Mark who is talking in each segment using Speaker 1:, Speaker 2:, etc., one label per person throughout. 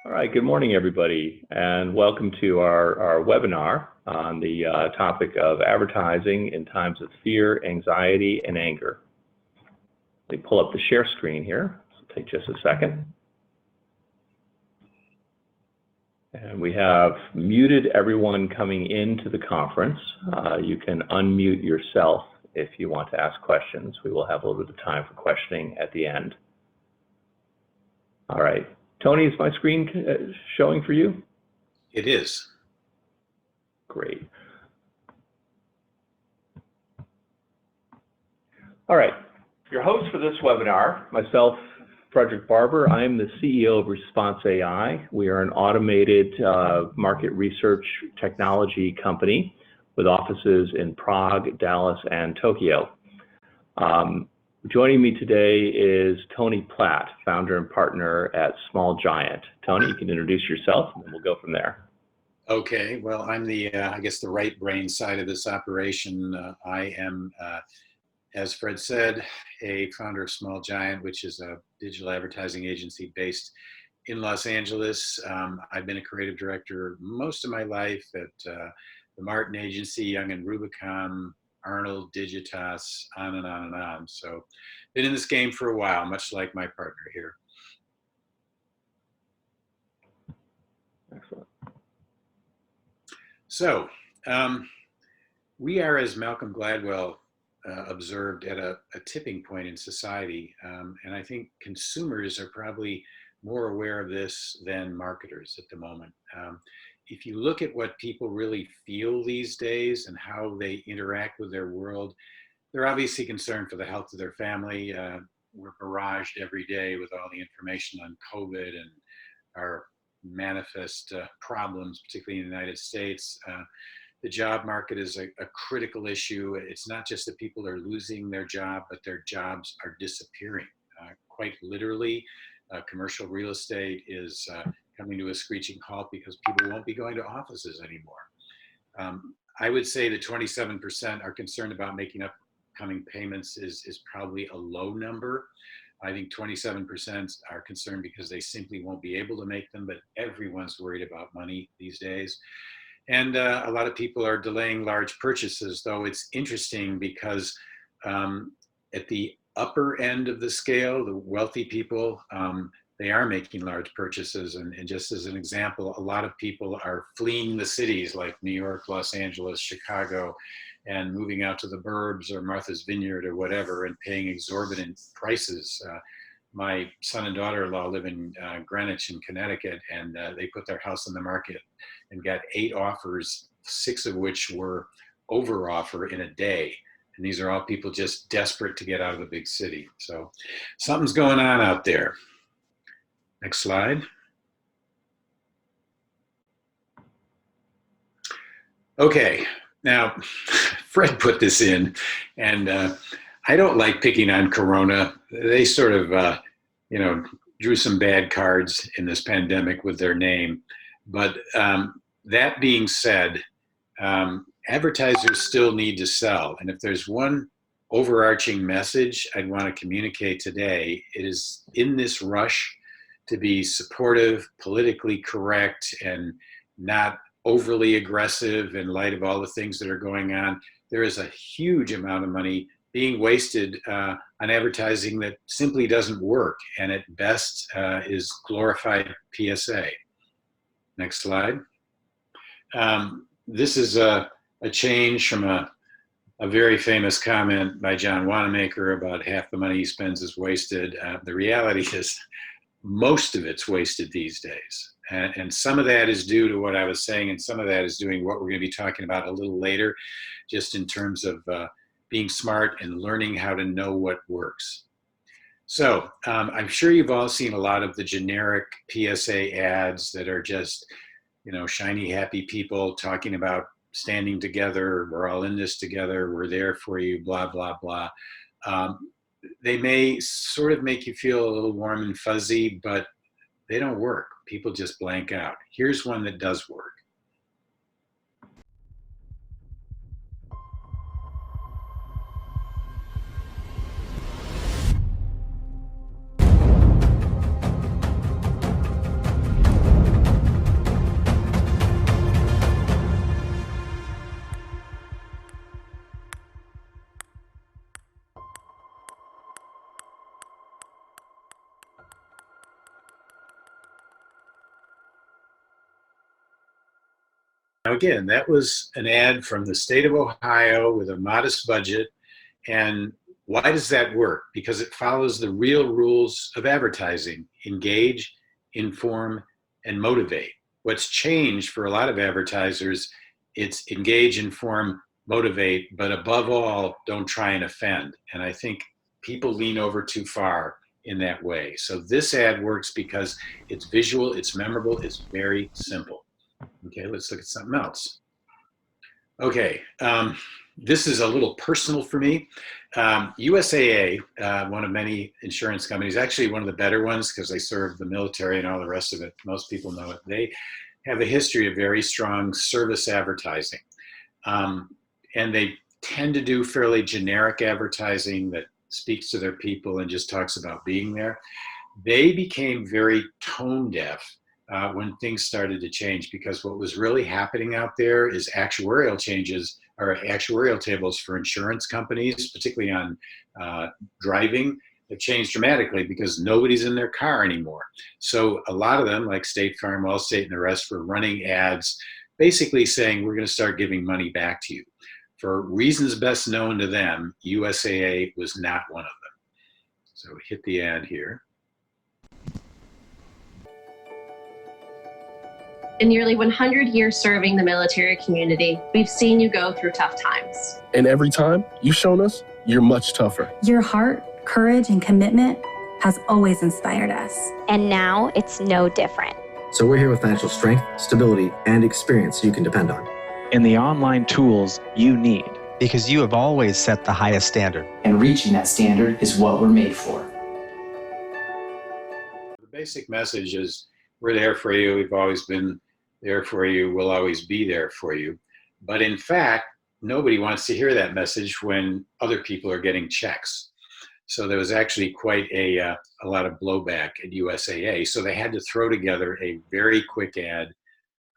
Speaker 1: All right, good morning, everybody, and welcome to our webinar on the topic of advertising in times of fear, anxiety, and anger. Let me pull up the share screen here. It'll take just a second. And we have muted everyone coming into the conference. You can unmute yourself if you want to ask questions. We will have a little bit of time for questioning at the end. All right. Tony, is my screen showing for you?
Speaker 2: It is.
Speaker 1: Great. All right. Your host for this webinar, myself, Frederick Barber. I am the CEO of Response AI. We are an automated market research technology company with offices in Prague, Dallas, and Tokyo. Joining me today is Tony Platt, founder and partner at Small Giant. Tony, you can introduce yourself and then we'll go from there.
Speaker 2: Okay, well, I'm the, I guess, the right brain side of this operation. I am, as Fred said, a founder of Small Giant, which is a digital advertising agency based in Los Angeles. I've been a creative director most of my life at the Martin Agency, Young and Rubicon, Arnold, Digitas, on and on and on. So been in this game for a while, much like my partner here.
Speaker 1: Excellent.
Speaker 2: So we are, as Malcolm Gladwell observed, at a tipping point in society. And I think consumers are probably more aware of this than marketers at the moment. If you look at what people really feel these days and how they interact with their world, they're obviously concerned for the health of their family. We're barraged every day with all the information on COVID and our manifest problems, particularly in the United States. The job market is a critical issue. It's not just that people are losing their job, but their jobs are disappearing. Quite literally, commercial real estate is coming to a screeching halt because people won't be going to offices anymore. I would say that 27% are concerned about making upcoming payments is probably a low number. I think 27% are concerned because they simply won't be able to make them, but everyone's worried about money these days. And a lot of people are delaying large purchases, though it's interesting because at the upper end of the scale, the wealthy people, they are making large purchases. And just as an example, a lot of people are fleeing the cities like New York, Los Angeles, Chicago, and moving out to the burbs or Martha's Vineyard or whatever and paying exorbitant prices. My son and daughter-in-law live in Greenwich in Connecticut, and they put their house on the market and got 8 offers, 6 of which were over offer in a day. And these are all people just desperate to get out of the big city. So something's going on out there. Next slide. Okay, now Fred put this in, and I don't like picking on Corona. They sort of, drew some bad cards in this pandemic with their name. But that being said, advertisers still need to sell. And if there's one overarching message I'd want to communicate today, it is in this rush to be supportive, politically correct, and not overly aggressive in light of all the things that are going on. There is a huge amount of money being wasted on advertising that simply doesn't work, and at best is glorified PSA. Next slide. This is a change from a very famous comment by John Wanamaker about half the money he spends is wasted. The reality is most of it's wasted these days. And some of that is due to what I was saying, and some of that is doing what we're going to be talking about a little later, just in terms of being smart and learning how to know what works. So I'm sure you've all seen a lot of the generic PSA ads that are just, shiny, happy people talking about standing together, we're all in this together, we're there for you, blah, blah, blah. They may sort of make you feel a little warm and fuzzy, but they don't work. People just blank out. Here's one that does work. Now, again, that was an ad from the state of Ohio with a modest budget. And why does that work? Because it follows the real rules of advertising: engage, inform, and motivate. What's changed for a lot of advertisers, it's engage, inform, motivate, but above all, don't try and offend. And I think people lean over too far in that way. So this ad works because it's visual, it's memorable, it's very simple. Okay, let's look at something else. Okay, this is a little personal for me. USAA, one of many insurance companies, actually one of the better ones because they serve the military and all the rest of it. Most people know it. They have a history of very strong service advertising. And they tend to do fairly generic advertising that speaks to their people and just talks about being there. They became very tone deaf when things started to change, because what was really happening out there is actuarial changes or actuarial tables for insurance companies, particularly on driving, have changed dramatically because nobody's in their car anymore. So a lot of them, like State Farm, Allstate, and the rest, were running ads basically saying, we're going to start giving money back to you. For reasons best known to them, USAA was not one of them. So hit the ad here.
Speaker 3: In nearly 100 years serving the military community, we've seen you go through tough times.
Speaker 4: And every time, you've shown us you're much tougher.
Speaker 5: Your heart, courage, and commitment has always inspired us.
Speaker 6: And now it's no different.
Speaker 7: So we're here with financial strength, stability, and experience you can depend on.
Speaker 8: And the online tools you need.
Speaker 9: Because you have always set the highest standard.
Speaker 10: And reaching that standard is what we're made for.
Speaker 2: The basic message is, we're there for you. We've always been there for you. We'll always be there for you. But in fact, nobody wants to hear that message when other people are getting checks. So there was actually quite a lot of blowback at USAA. So they had to throw together a very quick ad.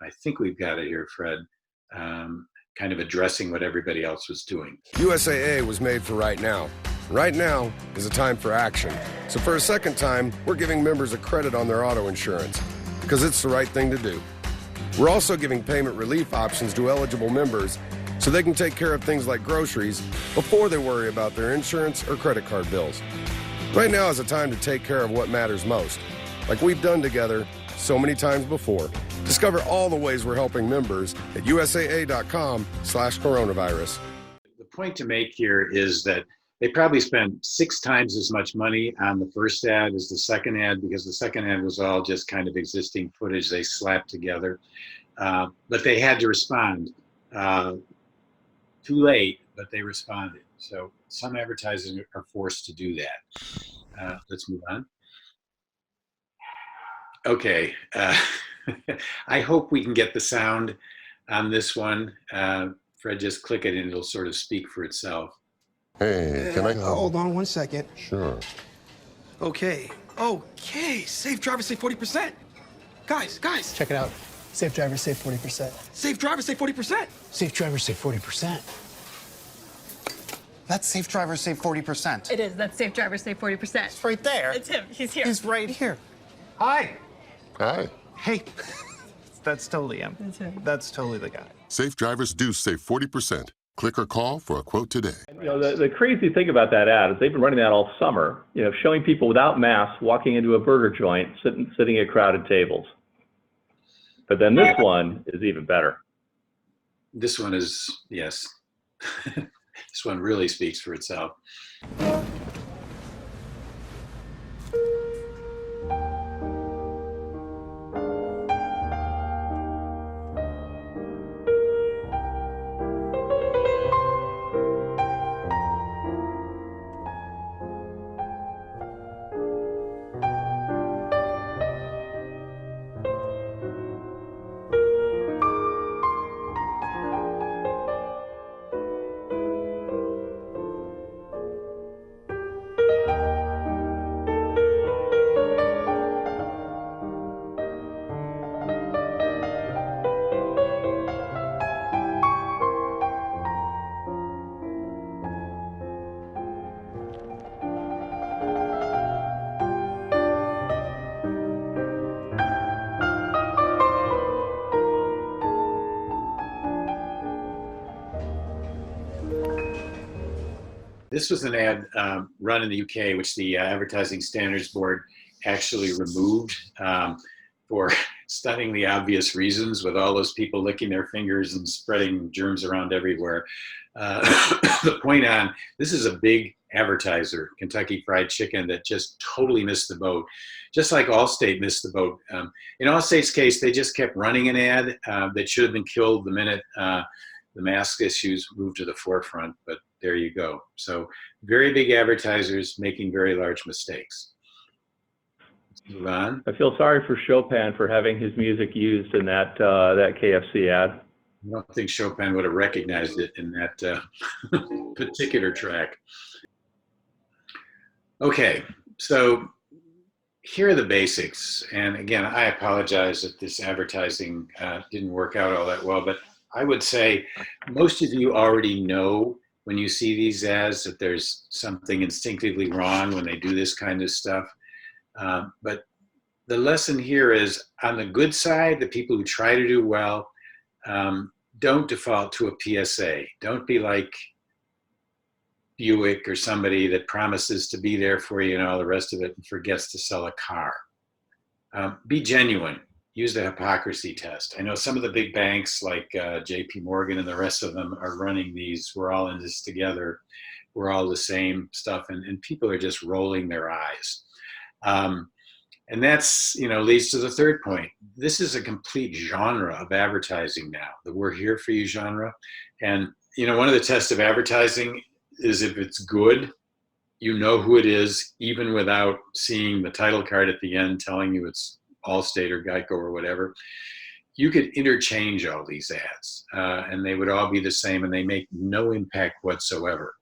Speaker 2: I think we've got it here, Fred, kind of addressing what everybody else was doing.
Speaker 11: USAA was made for right now. Right now is a time for action. So for a second time, we're giving members a credit on their auto insurance because it's the right thing to do. We're also giving payment relief options to eligible members so they can take care of things like groceries before they worry about their insurance or credit card bills. Right now is a time to take care of what matters most, like we've done together so many times before. Discover all the ways we're helping members at usaa.com/coronavirus.
Speaker 2: The point to make here is that they probably spent 6 times as much money on the first ad as the second ad, because the second ad was all just kind of existing footage they slapped together. But they had to respond. Too late, but they responded. So some advertisers are forced to do that. Let's move on. Okay. I hope we can get the sound on this one. Fred, just click it and it'll sort of speak for itself.
Speaker 11: Hey, can I
Speaker 12: hold on 1 second.
Speaker 11: Sure.
Speaker 12: Okay, safe driver save 40%. Guys.
Speaker 10: Check it out. Safe drivers save 40%.
Speaker 12: Safe driver save 40%.
Speaker 10: Safe drivers save 40%. That's safe drivers save 40%.
Speaker 13: It is. That's safe drivers save 40%.
Speaker 10: It's right there.
Speaker 13: It's him. He's here.
Speaker 10: He's right here. Hi.
Speaker 11: Hi.
Speaker 10: Hey. That's totally him.
Speaker 13: That's him.
Speaker 10: That's totally the guy.
Speaker 11: Safe drivers do save 40%. Click or call for a quote today.
Speaker 1: You know, the crazy thing about that ad is they've been running that all summer, you know, showing people without masks walking into a burger joint, sitting at crowded tables. But then this one is even better.
Speaker 2: This one is, yes. This one really speaks for itself. This was an ad run in the UK, which the Advertising Standards Board actually removed for stunningly obvious reasons, with all those people licking their fingers and spreading germs around everywhere. The point on, this is a big advertiser, Kentucky Fried Chicken, that just totally missed the boat, just like Allstate missed the boat. In Allstate's case, they just kept running an ad that should have been killed the minute the mask issues moved to the forefront, but there you go. So very big advertisers making very large mistakes. Let's move on.
Speaker 1: I feel sorry for Chopin for having his music used in that KFC ad.
Speaker 2: I don't think Chopin would have recognized it in that particular track. Okay, so here are the basics. And again, I apologize that this advertising didn't work out all that well, but I would say most of you already know when you see these ads that there's something instinctively wrong when they do this kind of stuff. But the lesson here is, on the good side, the people who try to do well, don't default to a PSA. Don't be like Buick or somebody that promises to be there for you and all the rest of it and forgets to sell a car. Be genuine. Use the hypocrisy test. I know some of the big banks like JP Morgan and the rest of them are running these, we're all in this together, we're all the same stuff, and people are just rolling their eyes. And that's, leads to the third point. This is a complete genre of advertising now, the we're here for you genre. And, one of the tests of advertising is if it's good, you know who it is, even without seeing the title card at the end telling you it's Allstate or Geico or whatever. You could interchange all these ads and they would all be the same and they make no impact whatsoever.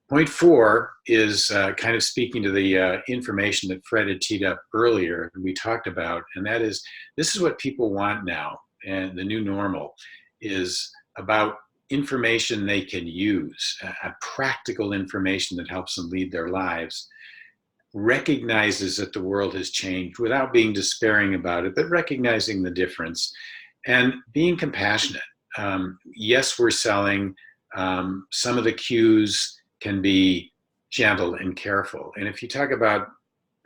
Speaker 2: Point 4 is kind of speaking to the information that Fred had teed up earlier and we talked about, and that is, this is what people want now, and the new normal is about information they can use, practical information that helps them lead their lives, recognizes that the world has changed without being despairing about it, but recognizing the difference and being compassionate. Yes, we're selling. Some of the cues can be gentle and careful. And if you talk about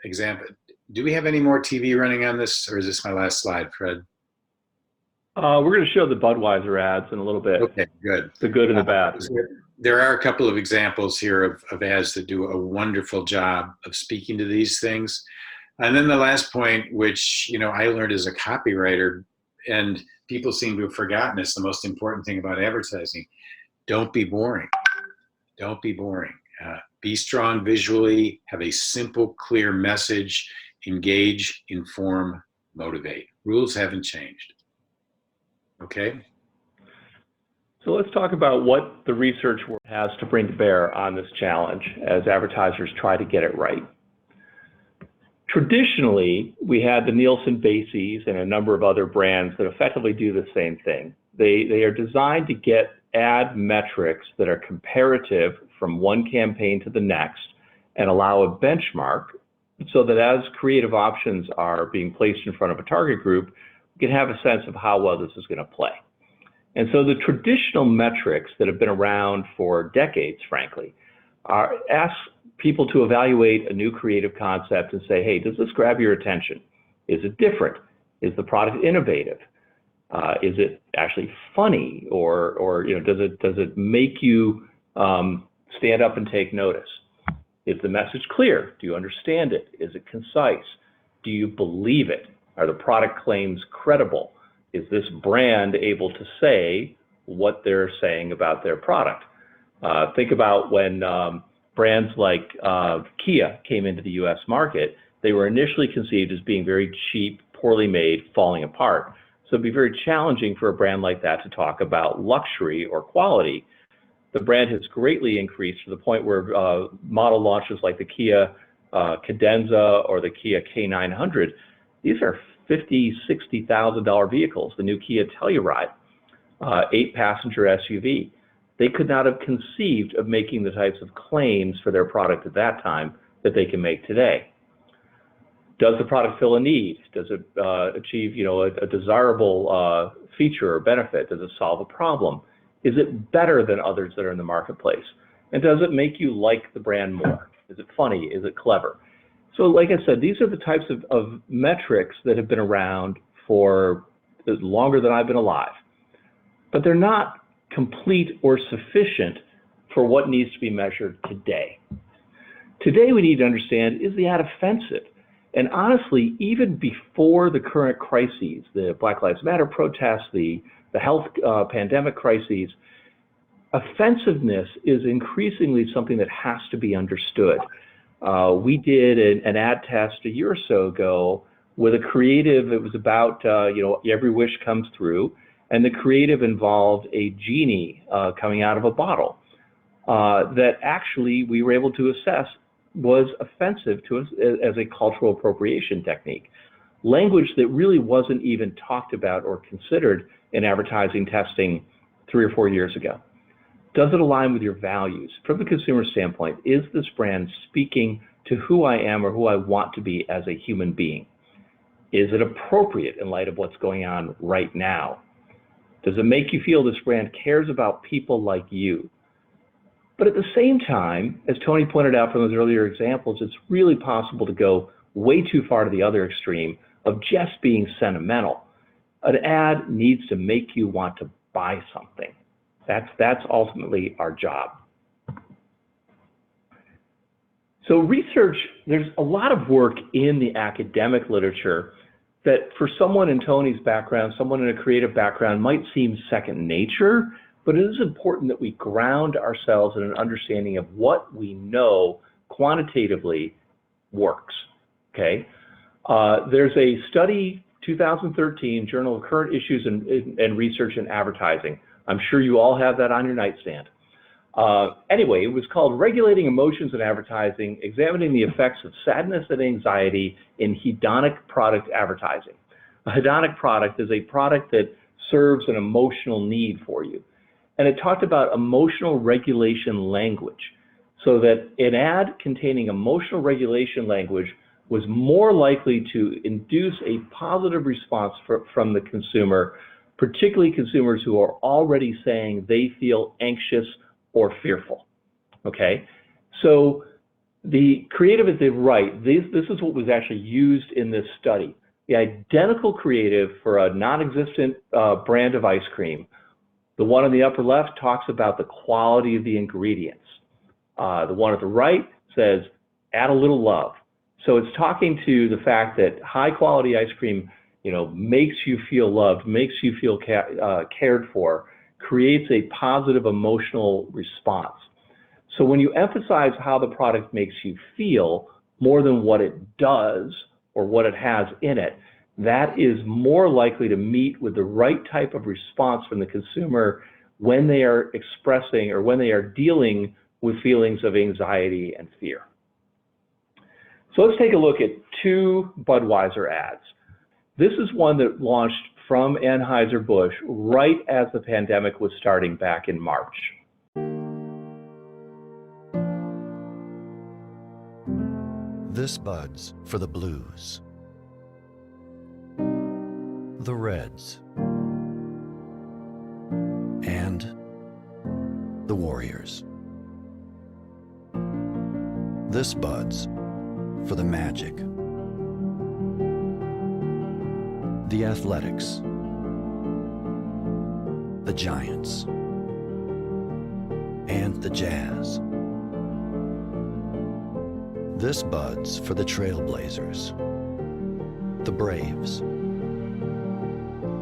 Speaker 2: example, do we have any more TV running on this, or is this my last slide, Fred?
Speaker 1: We're going to show the Budweiser ads in a little bit.
Speaker 2: Okay, good.
Speaker 1: The good and the bad.
Speaker 2: There are a couple of examples here of ads that do a wonderful job of speaking to these things. And then the last point, which I learned as a copywriter, and people seem to have forgotten, is the most important thing about advertising. Don't be boring. Don't be boring. Be strong visually, have a simple, clear message, engage, inform, motivate. Rules haven't changed. Okay?
Speaker 1: So let's talk about what the research has to bring to bear on this challenge as advertisers try to get it right. Traditionally, we had the Nielsen bases and a number of other brands that effectively do the same thing. They are designed to get ad metrics that are comparative from one campaign to the next and allow a benchmark so that as creative options are being placed in front of a target group, we can have a sense of how well this is going to play. And so the traditional metrics that have been around for decades, frankly, ask people to evaluate a new creative concept and say, hey, does this grab your attention? Is it different? Is the product innovative? Is it actually funny, or does it make you stand up and take notice? Is the message clear? Do you understand it? Is it concise? Do you believe it? Are the product claims credible? Is this brand able to say what they're saying about their product? Think about when brands like Kia came into the US market. They were initially conceived as being very cheap, poorly made, falling apart. So it'd be very challenging for a brand like that to talk about luxury or quality. The brand has greatly increased to the point where model launches like the Kia Cadenza or the Kia K900, these are $50,000, $60,000 vehicles. The new Kia Telluride, 8-passenger SUV. They could not have conceived of making the types of claims for their product at that time that they can make today. Does the product fill a need? Does it achieve, a desirable feature or benefit? Does it solve a problem? Is it better than others that are in the marketplace? And does it make you like the brand more? Is it funny? Is it clever? So like I said, these are the types of metrics that have been around for longer than I've been alive. But they're not complete or sufficient for what needs to be measured today. Today we need to understand, is the ad offensive? And honestly, even before the current crises, the Black Lives Matter protests, the health pandemic crises, offensiveness is increasingly something that has to be understood. We did an ad test a year or so ago with a creative. It was about, every wish comes true, and the creative involved a genie coming out of a bottle that actually we were able to assess was offensive to us as a cultural appropriation technique. Language that really wasn't even talked about or considered in advertising testing 3 or 4 years ago. Does it align with your values? From the consumer standpoint, is this brand speaking to who I am or who I want to be as a human being? Is it appropriate in light of what's going on right now? Does it make you feel this brand cares about people like you? But at the same time, as Tony pointed out from those earlier examples, it's really possible to go way too far to the other extreme of just being sentimental. An ad needs to make you want to buy something. That's ultimately our job. So research, there's a lot of work in the academic literature that for someone in Tony's background, someone in a creative background might seem second nature, but it is important that we ground ourselves in an understanding of what we know quantitatively works, okay? There's a study, 2013, Journal of Current Issues and Research in Advertising. I'm sure you all have that on your nightstand. Anyway, it was called Regulating Emotions in Advertising, Examining the Effects of Sadness and Anxiety in Hedonic Product Advertising. A hedonic product is a product that serves an emotional need for you. And it talked about emotional regulation language, so that an ad containing emotional regulation language was more likely to induce a positive response from the consumer, particularly consumers who are already saying they feel anxious or fearful, okay? So the creative is right. This is what was actually used in this study. The identical creative for a non-existent brand of ice cream. The one on the upper left talks about the quality of the ingredients. The one at the right says, add a little love. So it's talking to the fact that high quality ice cream, makes you feel loved, makes you feel cared for, creates a positive emotional response. So when you emphasize how the product makes you feel more than what it does or what it has in it, that is more likely to meet with the right type of response from the consumer when they are expressing or when they are dealing with feelings of anxiety and fear. So let's take a look at 2 Budweiser ads. This is one that launched from Anheuser-Busch right as the pandemic was starting back in March.
Speaker 14: This Bud's for the Blues, the Reds, and the Warriors. This Bud's for the Magic, the Athletics, the Giants, and the Jazz. This Bud's for the Trailblazers, the Braves,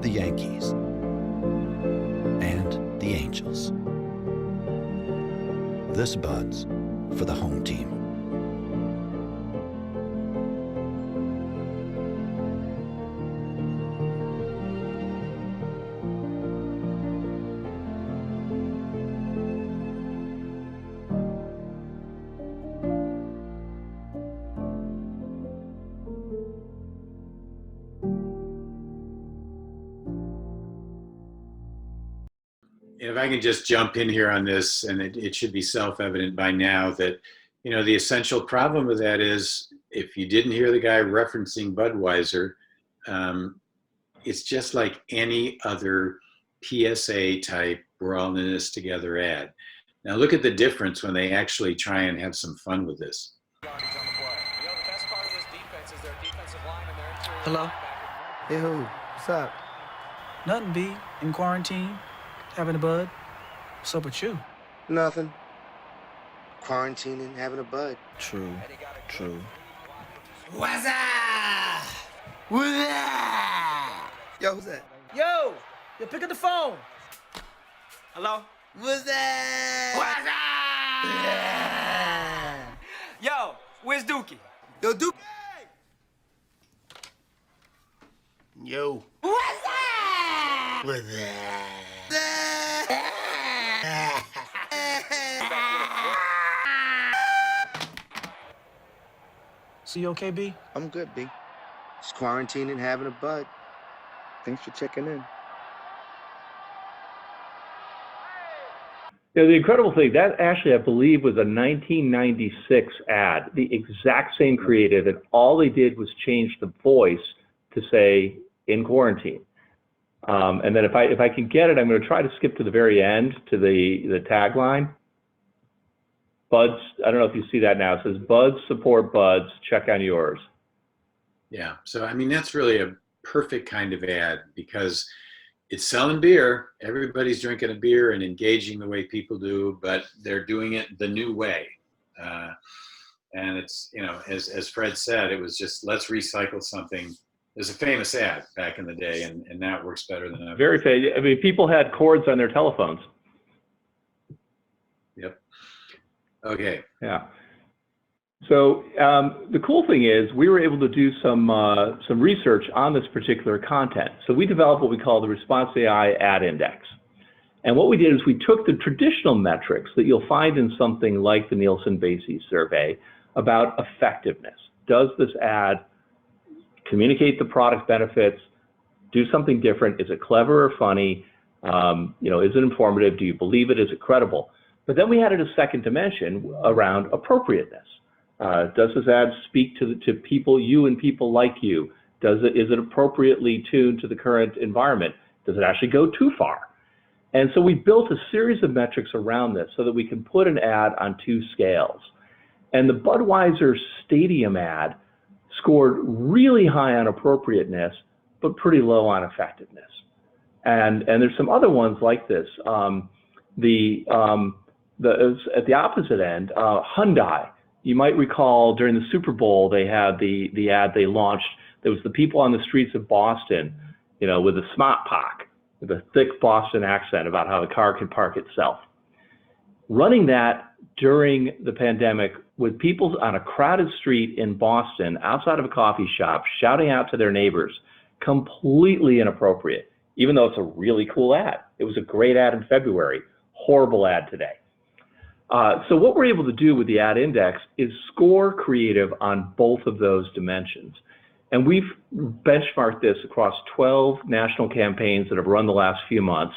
Speaker 14: the Yankees, and the Angels. This Bud's for the home team.
Speaker 2: If I can just jump in here on this, and it should be self-evident by now that, the essential problem with that is, if you didn't hear the guy referencing Budweiser, it's just like any other PSA type, we're all in this together ad. Now look at the difference when they actually try and have some fun with this.
Speaker 12: Hello? Hey, who? What's up? Nothing, B. In quarantine. Having a bud. What's up with you?
Speaker 15: Nothing. Quarantining, having a bud.
Speaker 12: True.
Speaker 15: What's up? What's up?
Speaker 12: Yo, who's that? Yo, pick up the phone. Hello?
Speaker 15: What's that?
Speaker 12: What's up? Yo, where's Dookie?
Speaker 15: Yo, Duke. Yo.
Speaker 12: What's up?
Speaker 15: What's that?
Speaker 12: So you okay, B?
Speaker 15: I'm good, B. Just quarantining, having a bud. Thanks for checking in.
Speaker 1: You know, the incredible thing, that actually, I believe, was a 1996 ad, the exact same creative, and all they did was change the voice to say, in quarantine. And then if I can get it, I'm going to try to skip to the very end, to the tagline. Buds, I don't know if you see that now. It says, Buds support Buds, check on yours.
Speaker 2: Yeah, so I mean, that's really a perfect kind of ad because it's selling beer. Everybody's drinking a beer and engaging the way people do, but they're doing it the new way. And it's, you know, as Fred said, it was just, let's recycle something. There's a famous ad back in the day, and now it works better than ever.
Speaker 1: Very famous. I mean, people had cords on their telephones.
Speaker 2: Yep. Okay.
Speaker 1: Yeah. So the cool thing is we were able to do some research on this particular content. So we developed what we call the Response AI Ad Index. And what we did is we took the traditional metrics that you'll find in something like the Nielsen-Basie survey about effectiveness. Does this ad communicate the product benefits, do something different? Is it clever or funny? You know, is it informative? Do you believe it? Is it credible? But then we added a second dimension around appropriateness. Does this ad speak to people, you and people like you? Is it appropriately tuned to the current environment? Does it actually go too far? And so we built a series of metrics around this so that we can put an ad on two scales. And the Budweiser Stadium ad scored really high on appropriateness, but pretty low on effectiveness. And there's some other ones like this. At the opposite end, Hyundai. You might recall during the Super Bowl, they had the ad they launched. There was the people on the streets of Boston, you know, with a smart pack, with a thick Boston accent about how the car can park itself. Running that during the pandemic with people on a crowded street in Boston, outside of a coffee shop, shouting out to their neighbors, completely inappropriate, even though it's a really cool ad. It was a great ad in February, horrible ad today. So what we're able to do with the ad index is score creative on both of those dimensions. And we've benchmarked this across 12 national campaigns that have run the last few months.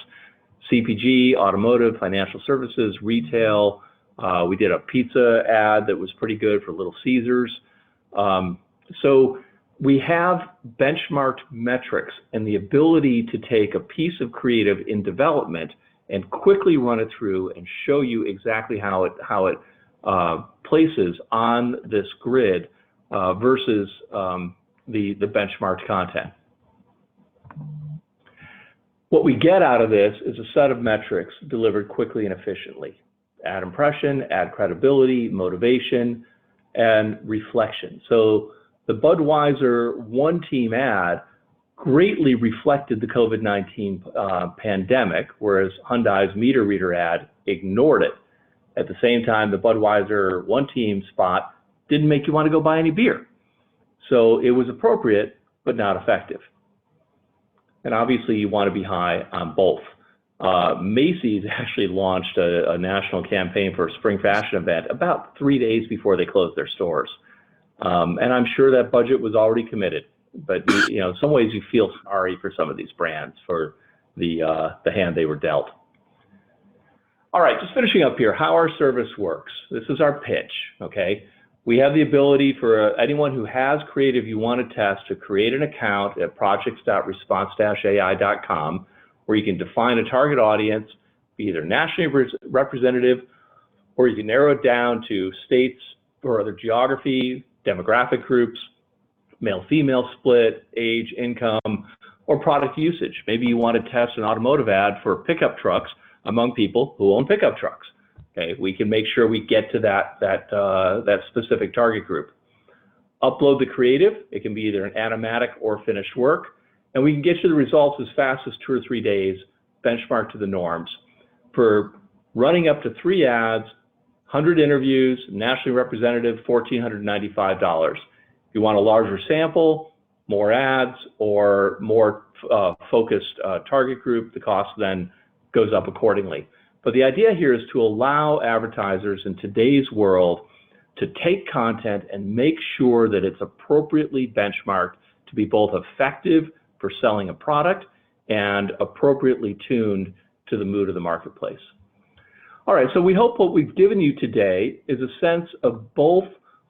Speaker 1: CPG, automotive, financial services, retail. We did a pizza ad that was pretty good for Little Caesars. So we have benchmarked metrics and the ability to take a piece of creative in development and quickly run it through and show you exactly how it places on this grid versus the benchmarked content. What we get out of this is a set of metrics delivered quickly and efficiently. Ad impression, ad credibility, motivation, and reflection. So the Budweiser One Team ad greatly reflected the COVID-19 pandemic, whereas Hyundai's meter reader ad ignored it. At the same time, the Budweiser One Team spot didn't make you want to go buy any beer. So it was appropriate, but not effective. And obviously you want to be high on both. Macy's actually launched a national campaign for a spring fashion event about 3 days before they closed their stores. And I'm sure that budget was already committed. But you know, in some ways you feel sorry for some of these brands for the hand they were dealt. All right, just finishing up here, how our service works. This is our pitch, okay? We have the ability for anyone who has creative you want to test to create an account at projects.response-ai.com where you can define a target audience, be either nationally representative or you can narrow it down to states or other geography, demographic groups, male-female split, age, income, or product usage. Maybe you want to test an automotive ad for pickup trucks among people who own pickup trucks. Okay, we can make sure we get to that specific target group. Upload the creative. It can be either an animatic or finished work, and we can get you the results as fast as 2 or 3 days, benchmarked to the norms. For running up to 3 ads, 100 interviews, nationally representative, $1,495. If you want a larger sample, more ads, or more focused target group, the cost then goes up accordingly. But the idea here is to allow advertisers in today's world to take content and make sure that it's appropriately benchmarked to be both effective for selling a product and appropriately tuned to the mood of the marketplace. All right, so we hope what we've given you today is a sense of both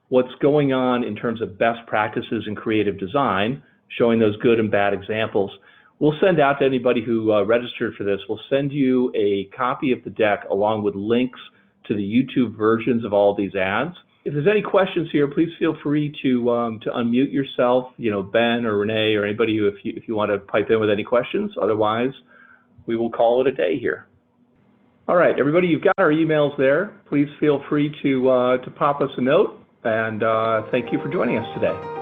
Speaker 1: what's going on in terms of best practices in creative design, showing those good and bad examples. We'll send out to anybody who registered for this, we'll send you a copy of the deck along with links to the YouTube versions of all these ads. If there's any questions here, please feel free to unmute yourself, Ben or Renee or anybody who, if you want to pipe in with any questions. Otherwise, we will call it a day here. All right, everybody, you've got our emails there. Please feel free to pop us a note, and thank you for joining us today.